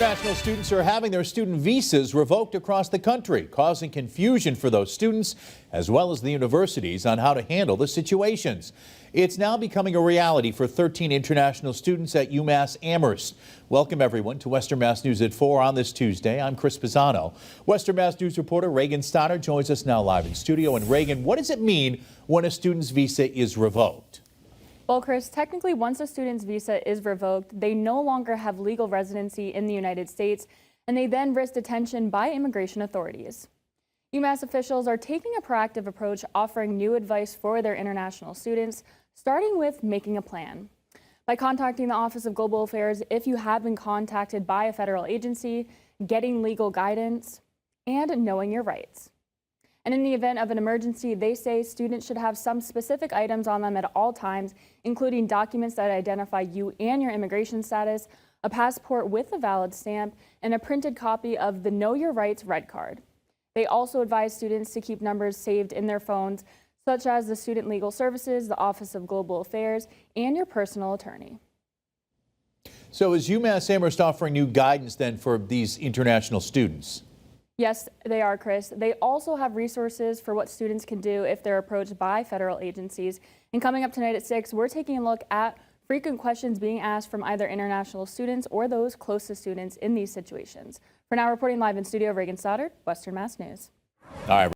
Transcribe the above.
International students are having their student visas revoked across the country, causing confusion for those students as well as the universities on how to handle the situations. It's now becoming a reality for 13 international students at UMass Amherst. Welcome everyone to Western Mass News at 4 on this Tuesday. I'm Chris Pisano. Western Mass News reporter Reagan Stoddard joins us now live in studio. And Reagan, what does it mean when a student's visa is revoked? Well, Chris, technically, once a student's visa is revoked, they no longer have legal residency in the United States, and they then risk detention by immigration authorities. UMass officials are taking a proactive approach, offering new advice for their international students, starting with making a plan. By contacting the Office of Global Affairs if you have been contacted by a federal agency, getting legal guidance, and knowing your rights. And in the event of an emergency, they say students should have some specific items on them at all times, including documents that identify you and your immigration status, a passport with a valid stamp, and a printed copy of the Know Your Rights Red Card. They also advise students to keep numbers saved in their phones, such as the Student Legal Services, the Office of Global Affairs, and your personal attorney. So is UMass Amherst offering new guidance then for these international students? Yes, they are, Chris. They also have resources for what students can do if they're approached by federal agencies. And coming up tonight at 6, we're taking a look at frequent questions being asked from either international students or those close to students in these situations. For now, reporting live in studio, Reagan Stoddard, Western Mass News. All right.